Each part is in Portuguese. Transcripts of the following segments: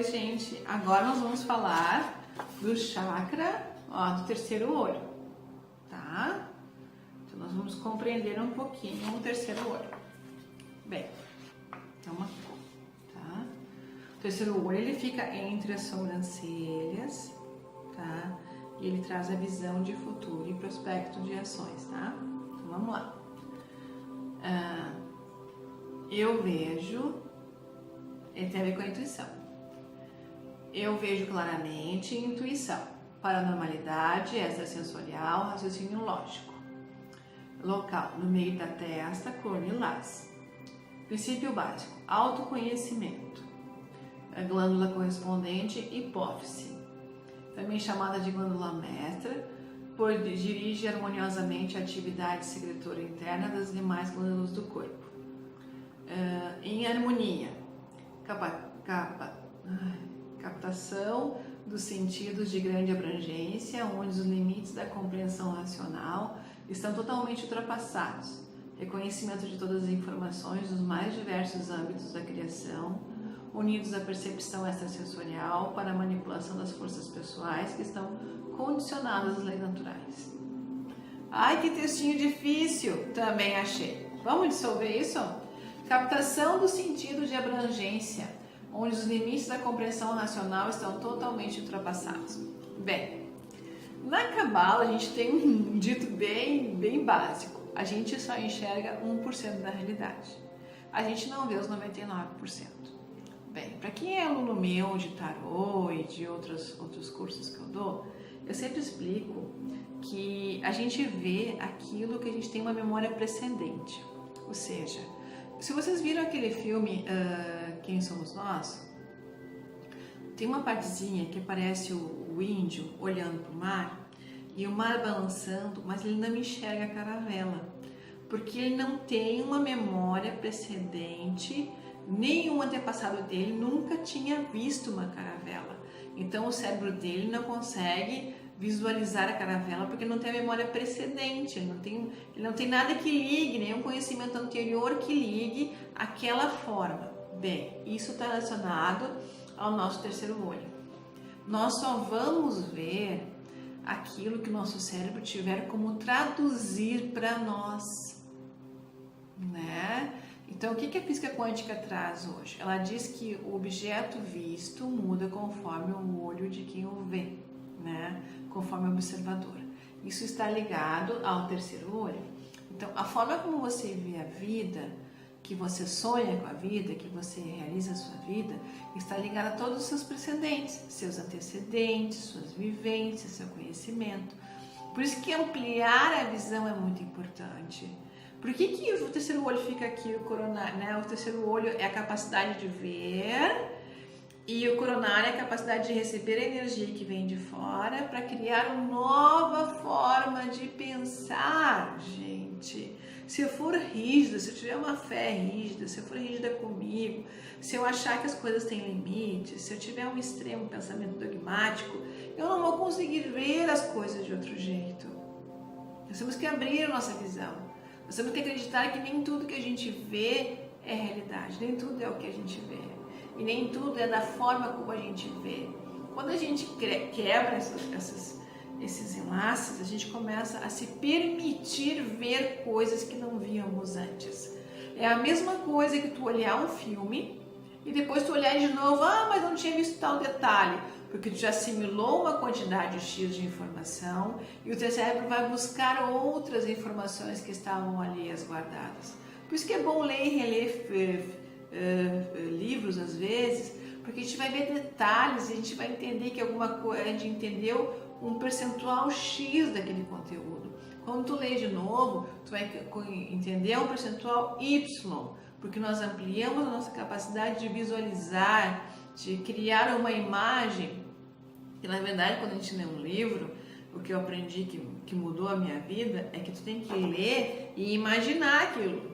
Oi, gente. Agora nós vamos falar do chakra, do terceiro olho, tá? Então nós vamos compreender um pouquinho o terceiro olho. Bem, então tá? O terceiro olho ele fica entre as sobrancelhas, tá? E ele traz a visão de futuro e prospecto de ações, tá? Então vamos lá. Eu vejo, ele tem a ver com a intuição. Eu vejo claramente intuição, paranormalidade, extrasensorial, raciocínio lógico. Local, no meio da testa, cor lilás. Princípio básico, autoconhecimento. A glândula correspondente, hipófise. Também chamada de glândula mestra, pois dirige harmoniosamente a atividade secretora interna das demais glândulas do corpo. Em harmonia, captação dos sentidos de grande abrangência, onde os limites da compreensão racional estão totalmente ultrapassados. Reconhecimento de todas as informações dos mais diversos âmbitos da criação, unidos à percepção extrasensorial para a manipulação das forças pessoais que estão condicionadas às leis naturais. Ai, que textinho difícil! Também achei. Vamos dissolver isso? Captação do sentido de abrangência, onde os limites da compreensão racional estão totalmente ultrapassados. Bem, na Cabala a gente tem um dito bem básico. A gente só enxerga 1% da realidade. A gente não vê os 99%. Bem, para quem é aluno meu de tarô e de outros cursos que eu dou, eu sempre explico que a gente vê aquilo que a gente tem uma memória precedente. Ou seja, se vocês viram aquele filme Quem Somos Nós, tem uma partezinha que aparece o índio olhando para o mar e o mar balançando, mas ele não enxerga a caravela, porque ele não tem uma memória precedente, nenhum antepassado dele nunca tinha visto uma caravela. Então o cérebro dele não consegue visualizar a caravela porque não tem a memória precedente, ele não tem nada que ligue, nenhum conhecimento anterior que ligue aquela forma. Bem, isso está relacionado ao nosso terceiro olho. Nós só vamos ver aquilo que o nosso cérebro tiver como traduzir para nós, né? Então, o que a física quântica traz hoje? Ela diz que o objeto visto muda conforme o olho de quem o vê, né? Conforme o observador. Isso está ligado ao terceiro olho. Então, a forma como você vê a vida, que você sonha com a vida, que você realiza a sua vida, está ligada a todos os seus precedentes, seus antecedentes, suas vivências, seu conhecimento. Por isso que ampliar a visão é muito importante. Por que o terceiro olho fica aqui, o coronário, né? O terceiro olho é a capacidade de ver e o coronário é a capacidade de receber a energia que vem de fora para criar uma nova forma de pensar, gente. Se eu for rígida, se eu tiver uma fé rígida, se eu for rígida comigo, se eu achar que as coisas têm limites, se eu tiver um extremo pensamento dogmático, eu não vou conseguir ver as coisas de outro jeito. Nós temos que abrir a nossa visão. Nós temos que acreditar que nem tudo que a gente vê é realidade, nem tudo é o que a gente vê. E nem tudo é da forma como a gente vê. Quando a gente quebra esses enlaces, a gente começa a se permitir ver coisas que não víamos antes. É a mesma coisa que tu olhar um filme e depois tu olhar de novo, mas não tinha visto tal detalhe, porque tu já assimilou uma quantidade X de informação e o teu cérebro vai buscar outras informações que estavam ali guardadas. Por isso que é bom ler e reler livros às vezes, porque a gente vai ver detalhes e a gente vai entender que alguma coisa, a gente entendeu um percentual X daquele conteúdo. Quando tu lê de novo, tu vai entender um percentual Y, porque nós ampliamos a nossa capacidade de visualizar, de criar uma imagem. E na verdade, quando a gente lê um livro, o que eu aprendi que mudou a minha vida é que tu tem que ler e imaginar aquilo.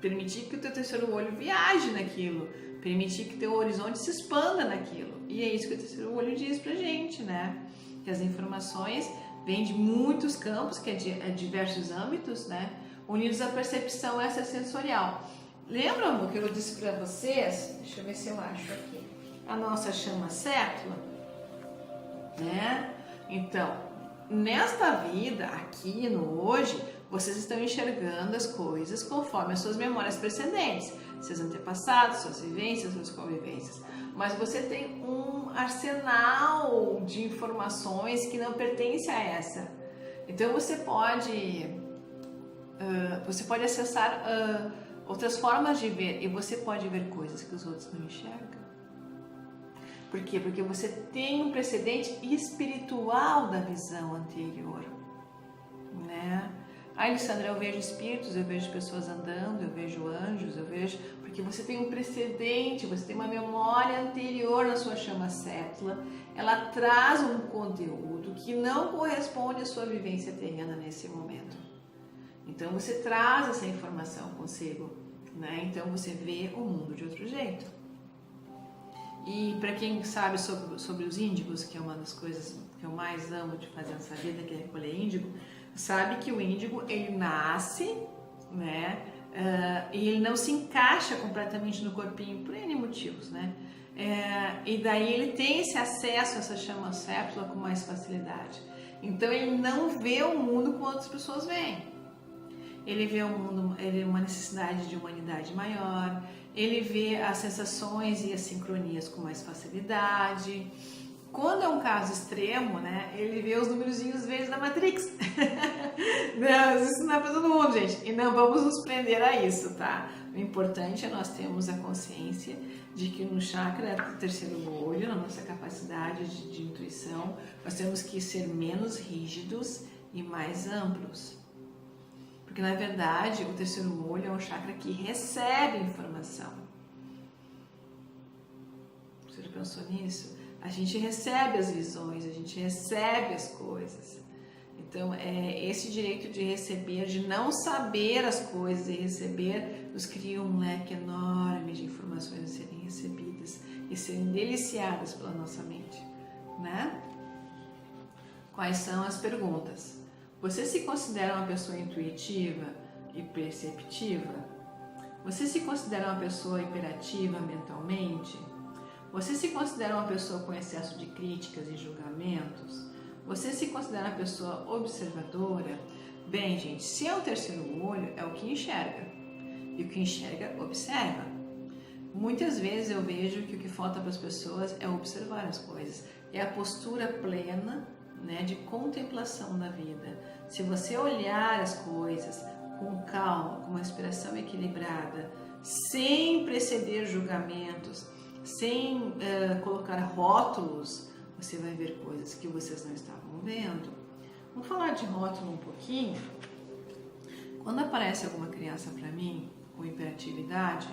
Permitir que o teu terceiro olho viaje naquilo, permitir que o teu horizonte se expanda naquilo. E é isso que o terceiro olho diz pra gente, né? Que as informações vêm de muitos campos, que é de diversos âmbitos, né? Unidos à percepção extrasensorial. Lembra, amor, que eu disse pra vocês? Deixa eu ver se eu acho aqui. a nossa chama sétula, né? Então, nesta vida, aqui no hoje, vocês estão enxergando as coisas conforme as suas memórias precedentes, seus antepassados, suas vivências, suas convivências. Mas você tem um arsenal de informações que não pertence a essa. Então você pode acessar outras formas de ver, e você pode ver coisas que os outros não enxergam. Por quê? Porque você tem um precedente espiritual da visão anterior, né? Alessandra, eu vejo espíritos, eu vejo pessoas andando, eu vejo anjos, eu vejo... Porque você tem um precedente, você tem uma memória anterior na sua chama sétula, ela traz um conteúdo que não corresponde à sua vivência terrena nesse momento. Então você traz essa informação consigo, né? Então você vê o mundo de outro jeito. E para quem sabe sobre os índigos, que é uma das coisas que eu mais amo de fazer nessa vida, que é recolher índigo, sabe que o índigo, ele nasce, né? E ele não se encaixa completamente no corpinho por N motivos, né? E daí ele tem esse acesso a essa chama sétula com mais facilidade. Então ele não vê o mundo como outras pessoas veem. Ele vê o mundo, ele uma necessidade de humanidade maior, ele vê as sensações e as sincronias com mais facilidade. Quando é um caso extremo, né, ele vê os númerozinhos verdes da Matrix. Não, isso não é para todo mundo, gente. E não vamos nos prender a isso, tá? O importante é nós termos a consciência de que no chakra do terceiro olho, na nossa capacidade de intuição, nós temos que ser menos rígidos e mais amplos. Porque, na verdade, o terceiro olho é um chakra que recebe informação. Você já pensou nisso? A gente recebe as visões, a gente recebe as coisas. Então, esse direito de receber, de não saber as coisas e receber, nos cria um leque enorme de informações a serem recebidas e serem deliciadas pela nossa mente, né? Quais são as perguntas? Você se considera uma pessoa intuitiva e perceptiva? Você se considera uma pessoa hiperativa mentalmente? Você se considera uma pessoa com excesso de críticas e julgamentos? Você se considera uma pessoa observadora? Bem, gente, se é o terceiro olho, é o que enxerga. E o que enxerga, observa. Muitas vezes eu vejo que o que falta para as pessoas é observar as coisas. É a postura plena, né, de contemplação da vida. Se você olhar as coisas com calma, com uma expressão equilibrada, sem preceder julgamentos, sem colocar rótulos, você vai ver coisas que vocês não estavam vendo. Vamos falar de rótulo um pouquinho. Quando aparece alguma criança para mim com hiperatividade,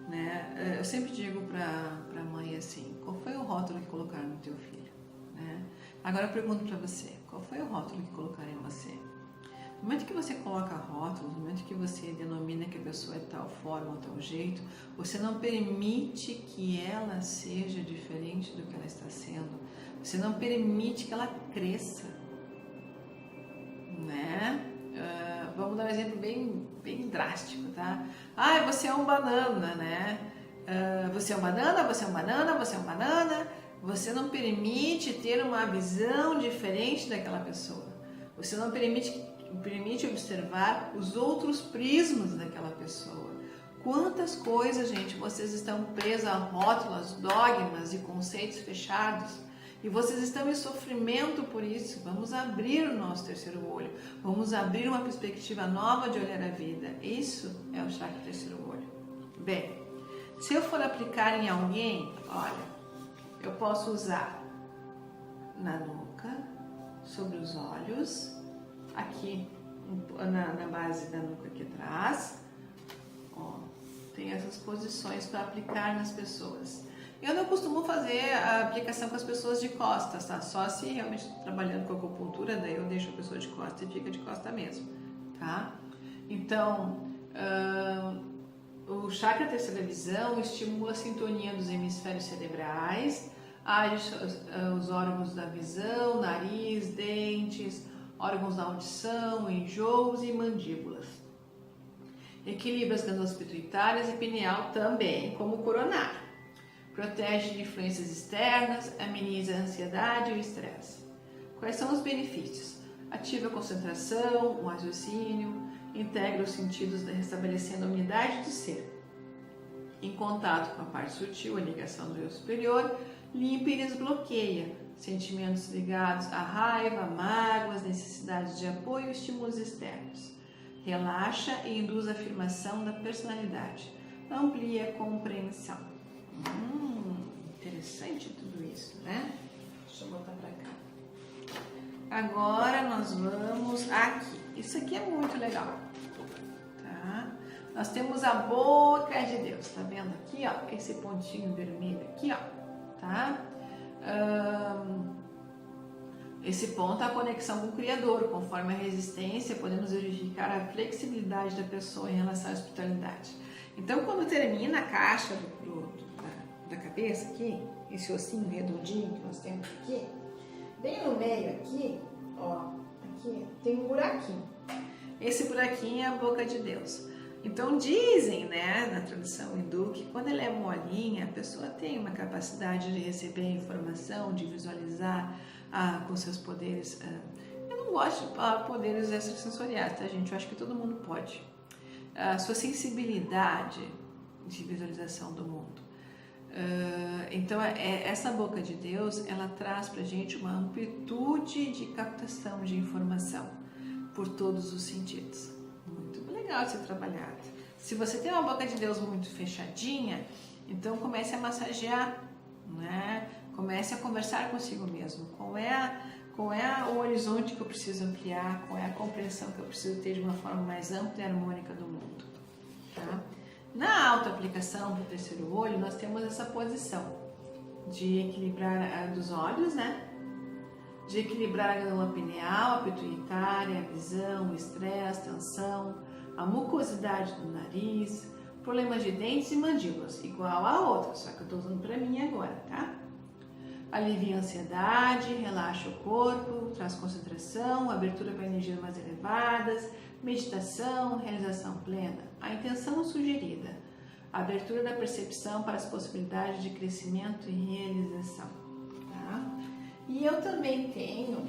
né, eu sempre digo para a mãe assim: qual foi o rótulo que colocaram no teu filho? Né? Agora eu pergunto para você: qual foi o rótulo que colocaram em você? No momento que você coloca rótulos, no momento que você denomina que a pessoa é tal forma ou tal jeito, você não permite que ela seja diferente do que ela está sendo. Você não permite que ela cresça, né? Vamos dar um exemplo bem drástico, tá? Ah, você é um banana, né? Você é um banana, você é um banana, você é um banana. Você não permite ter uma visão diferente daquela pessoa. Você não permite observar os outros prismas daquela pessoa. Quantas coisas, gente, vocês estão presos a rótulos, dogmas e conceitos fechados, e vocês estão em sofrimento por isso. Vamos abrir o nosso terceiro olho, vamos abrir uma perspectiva nova de olhar a vida. Isso é o chakra terceiro olho. Bem, se eu for aplicar em alguém, olha, eu posso usar na nuca, sobre os olhos, aqui na base da nuca aqui atrás, ó, tem essas posições para aplicar nas pessoas. Eu não costumo fazer a aplicação com as pessoas de costas, tá? Só se realmente estou trabalhando com acupuntura, daí eu deixo a pessoa de costas e fica de costa mesmo, tá? Então, o chakra terceira visão estimula a sintonia dos hemisférios cerebrais, age os órgãos da visão, nariz, dentes, órgãos da audição, enjoos e mandíbulas. Equilibra as glândulas pituitárias e pineal também, como o coronário. protege de influências externas, ameniza a ansiedade e o estresse. Quais são os benefícios? Ativa a concentração, o raciocínio, integra os sentidos, restabelecendo a unidade do ser. Em contato com a parte sutil, a ligação do eu superior, limpa e desbloqueia sentimentos ligados à raiva, mágoas, necessidades de apoio e estímulos externos. Relaxa e induz a afirmação da personalidade. Amplia a compreensão. Interessante tudo isso, né? Deixa eu botar pra cá. Agora nós vamos aqui. Isso aqui é muito legal. Tá? Nós temos a boca de Deus. Tá vendo aqui, ó? Esse pontinho vermelho aqui, ó. Tá? Esse ponto é a conexão com o Criador. Conforme a resistência, podemos verificar a flexibilidade da pessoa em relação à espiritualidade. Então, quando termina a caixa da cabeça aqui, esse ossinho redondinho que nós temos aqui, bem no meio aqui, ó, aqui tem um buraquinho. Esse buraquinho é a boca de Deus. Então dizem, né, na tradição hindu, que quando ela é molinha, a pessoa tem uma capacidade de receber informação, de visualizar com seus poderes. Eu não gosto de falar poderes extrasensoriais, tá, gente? Eu acho que todo mundo pode. A sua sensibilidade de visualização do mundo. Então, essa boca de Deus, ela traz pra gente uma amplitude de captação de informação por todos os sentidos. Muito legal de ser trabalhado. Se você tem uma boca de Deus muito fechadinha, então comece a massagear, né? Comece a conversar consigo mesmo. Qual é o horizonte que eu preciso ampliar? Qual é a compreensão que eu preciso ter de uma forma mais ampla e harmônica do mundo? Tá? Na autoaplicação do terceiro olho, nós temos essa posição de equilibrar dos olhos, né? De equilibrar a glândula pineal, a pituitária, a visão, o estresse, tensão, a mucosidade do nariz, problemas de dentes e mandíbulas, igual a outra, só que eu estou usando para mim agora, tá? Alivia a ansiedade, relaxa o corpo, traz concentração, abertura para energias mais elevadas, meditação, realização plena. A intenção sugerida, a abertura da percepção para as possibilidades de crescimento e realização. Tá? E eu também tenho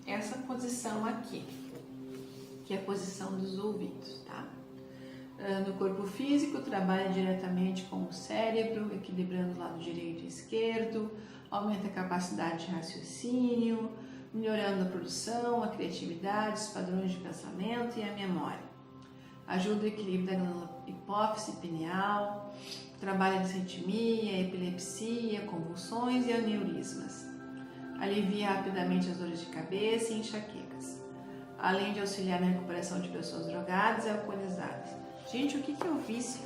essa posição aqui, que é a posição dos ouvidos. Tá? No corpo físico, trabalha diretamente com o cérebro, equilibrando o lado direito e esquerdo, aumenta a capacidade de raciocínio, melhorando a produção, a criatividade, os padrões de pensamento e a memória. Ajuda o equilíbrio da glândula hipófise pineal, trabalha a disritmia, epilepsia, convulsões e aneurismas. Alivia rapidamente as dores de cabeça e enxaquecas, além de auxiliar na recuperação de pessoas drogadas e alcoolizadas. Gente, o que é o vício?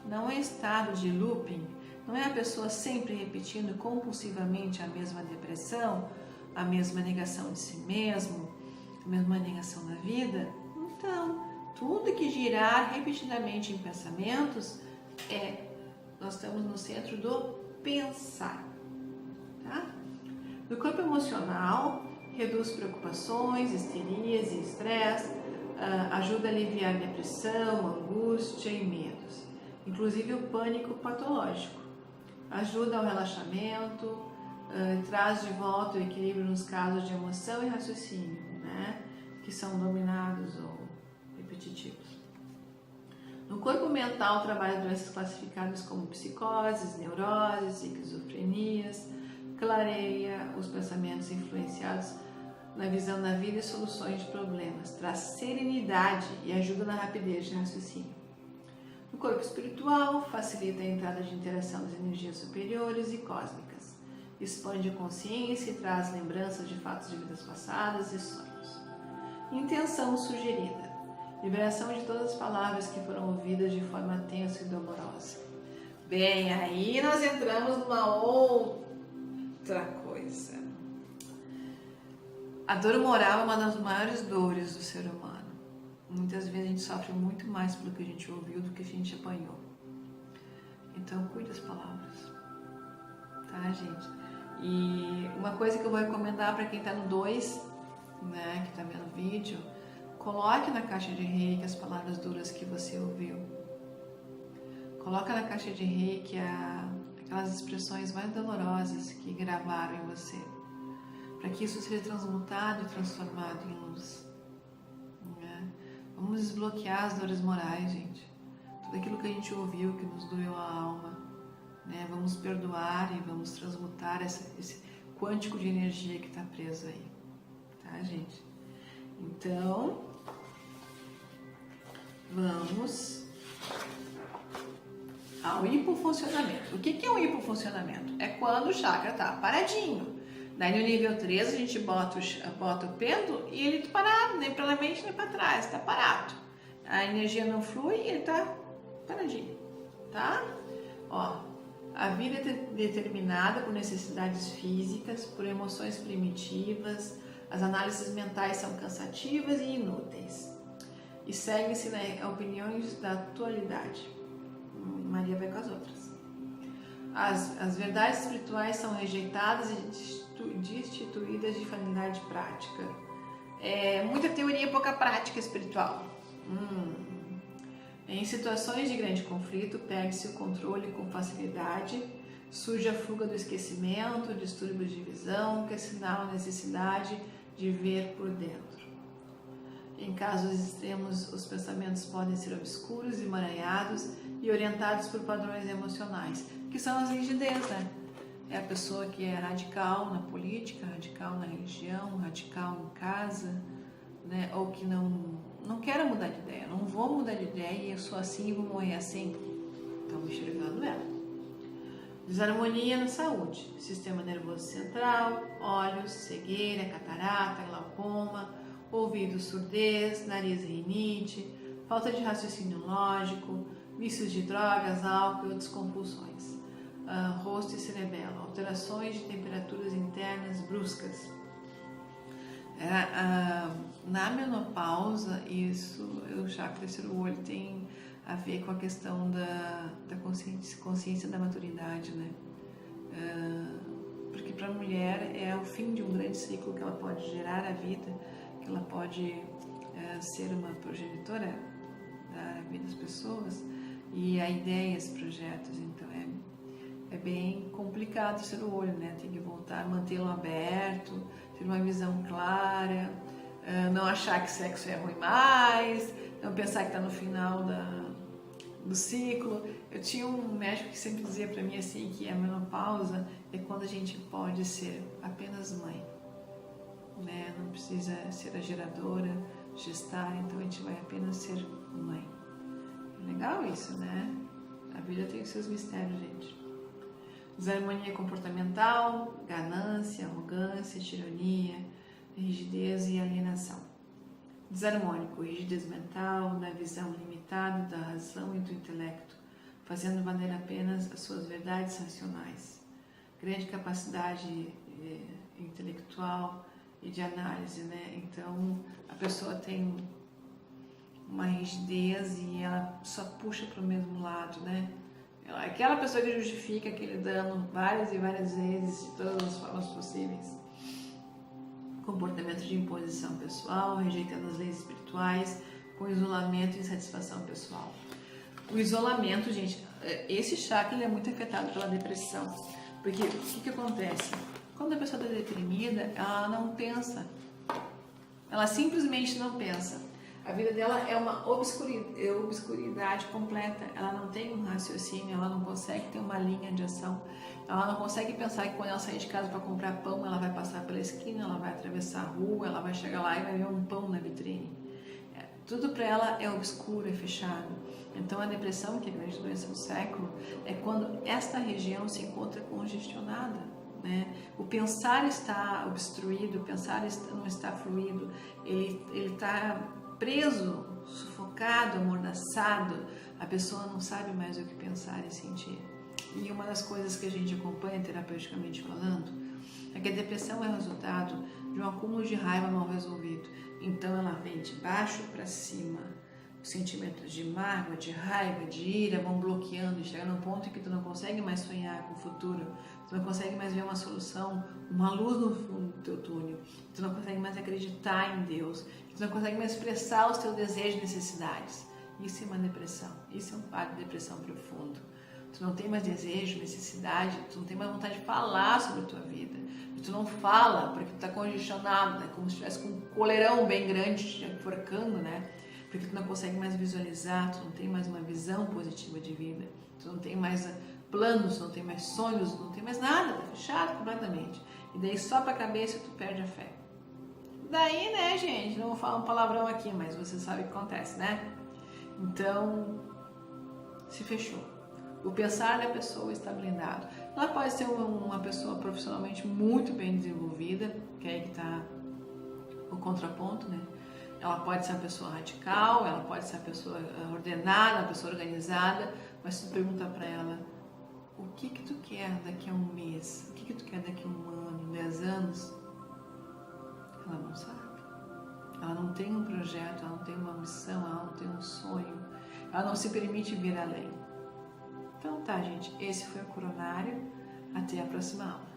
Não é estado de looping, não é a pessoa sempre repetindo compulsivamente a mesma depressão, a mesma negação de si mesmo, a mesma negação da vida. Então, tudo que girar repetidamente em pensamentos nós estamos no centro do pensar, tá? No corpo emocional, reduz preocupações, histerias e estresse, ajuda a aliviar depressão, angústia e medos, inclusive o pânico patológico. Ajuda ao relaxamento, traz de volta o equilíbrio nos casos de emoção e raciocínio, né, que são dominados ou repetitivos. No corpo mental, trabalha doenças classificadas como psicoses, neuroses, esquizofrenias, clareia os pensamentos influenciados na visão da vida e soluções de problemas, traz serenidade e ajuda na rapidez de raciocínio. No corpo espiritual, facilita a entrada de interação das energias superiores e cósmicas, expande a consciência e traz lembranças de fatos de vidas passadas e sonhos. Intenção sugerida: liberação de todas as palavras que foram ouvidas de forma tensa e dolorosa. Bem, aí nós entramos numa outra coisa. A dor moral é uma das maiores dores do ser humano. Muitas vezes a gente sofre muito mais pelo que a gente ouviu do que a gente apanhou. Então, cuide das palavras. Tá, gente? E uma coisa que eu vou recomendar para quem está no 2, né, que está vendo o vídeo, coloque na caixa de reiki as palavras duras que você ouviu. Coloca na caixa de reiki aquelas expressões mais dolorosas que gravaram em você, para que isso seja transmutado e transformado em luz. Né? Vamos desbloquear as dores morais, gente. Tudo aquilo que a gente ouviu, que nos doeu a alma. Né? Vamos perdoar e vamos transmutar esse quântico de energia que está preso aí. Tá, gente? Então, vamos ao hipofuncionamento. O que é o hipofuncionamento? É quando o chakra está paradinho. Daí no nível 3 a gente bota o pêndulo e ele está parado, nem para frente nem para trás, está parado. A energia não flui e ele está paradinho, tá? Ó, a vida é determinada por necessidades físicas, por emoções primitivas, as análises mentais são cansativas e inúteis. E seguem-se, né, opiniões da atualidade. Maria vai com as outras. As verdades espirituais são rejeitadas e destituídas de finalidade prática. Muita teoria e pouca prática espiritual. Em situações de grande conflito, perde-se o controle com facilidade, surge a fuga do esquecimento, distúrbios de visão, que assinalam a necessidade de ver por dentro. Em casos extremos, os pensamentos podem ser obscuros, emaranhados e orientados por padrões emocionais, que são as rigidez, né? É a pessoa que é radical na política, radical na religião, radical em casa, né? Ou que não quero mudar de ideia, não vou mudar de ideia e eu sou assim e vou morrer assim. Estão enxergando ela. Desarmonia na saúde, sistema nervoso central, olhos, cegueira, catarata, glaucoma, ouvidos, surdez, nariz e rinite, falta de raciocínio lógico, vícios de drogas, álcool e outras compulsões, rosto e cerebelo, alterações de temperaturas internas bruscas. Na menopausa, o chakra terceiro olho tem a ver com a questão da consciência da maturidade, né? Porque para a mulher é o fim de um grande ciclo que ela pode gerar a vida, que ela pode ser uma progenitora da vida das pessoas e a ideias, projetos. Então é bem complicado ser o olho, né? Tem que voltar, mantê-lo aberto, ter uma visão clara, não achar que sexo é ruim mais, não pensar que está no final do ciclo. Eu tinha um médico que sempre dizia para mim assim que a menopausa é quando a gente pode ser apenas mãe, né? Não precisa ser a geradora, gestar, então a gente vai apenas ser mãe. É legal isso, né? A vida tem os seus mistérios, gente. Desarmonia comportamental, ganância, arrogância, tirania, rigidez e alienação. Desarmônico, rigidez mental, na visão limitada da razão e do intelecto, fazendo valer apenas as suas verdades racionais. Grande capacidade intelectual e de análise, né? Então a pessoa tem uma rigidez e ela só puxa para o mesmo lado, né? Aquela pessoa que justifica aquele dano várias e várias vezes, de todas as formas possíveis. Comportamento de imposição pessoal, rejeitando as leis espirituais, com isolamento e insatisfação pessoal. O isolamento, gente, esse chakra ele é muito afetado pela depressão. Porque o que acontece? Quando a pessoa está deprimida, ela não pensa. Ela simplesmente não pensa. A vida dela é uma obscuridade completa. Ela não tem um raciocínio, ela não consegue ter uma linha de ação. Ela não consegue pensar que quando ela sair de casa para comprar pão, ela vai passar pela esquina, ela vai atravessar a rua, ela vai chegar lá e vai ver um pão na vitrine. Tudo para ela é obscuro, é fechado. Então a depressão, que é a grande doença do século, é quando esta região se encontra congestionada, né? O pensar está obstruído, o pensar não está fluido, ele está preso, sufocado, amordaçado, a pessoa não sabe mais o que pensar e sentir. E uma das coisas que a gente acompanha terapeuticamente falando é que a depressão é o resultado de um acúmulo de raiva mal resolvido. Então ela vem de baixo para cima. Os sentimentos de mágoa, de raiva, de ira vão bloqueando e chega num ponto em que tu não consegue mais sonhar com o futuro, tu não consegue mais ver uma solução, uma luz no fundo do teu túnel, tu não consegue mais acreditar em Deus, tu não consegue mais expressar os teus desejos e necessidades. Isso é uma depressão, isso é um quadro de depressão profundo. tu não tem mais desejo, necessidade, tu não tem mais vontade de falar sobre a tua vida. Tu não fala porque tu tá congestionado, né? Como se estivesse com um coleirão bem grande te enforcando, né? Porque tu não consegue mais visualizar, tu não tem mais uma visão positiva de vida, tu não tem mais planos, não tem mais sonhos, não tem mais nada, tá fechado completamente. E daí só pra cabeça tu perde a fé. Daí, né, gente, não vou falar um palavrão aqui, mas você sabe o que acontece, né? Então, se fechou. O pensar da pessoa está blindado. Ela pode ser uma pessoa profissionalmente muito bem desenvolvida, que é aí que está o contraponto, né? Ela pode ser uma pessoa radical, ela pode ser uma pessoa ordenada, uma pessoa organizada, mas se tu pergunta para ela o que tu quer daqui a um mês, o que tu quer daqui a um ano, 10 anos, ela não sabe. Ela não tem um projeto, ela não tem uma missão, ela não tem um sonho, ela não se permite vir além. Então tá, gente, esse foi o Coronário. Até a próxima aula.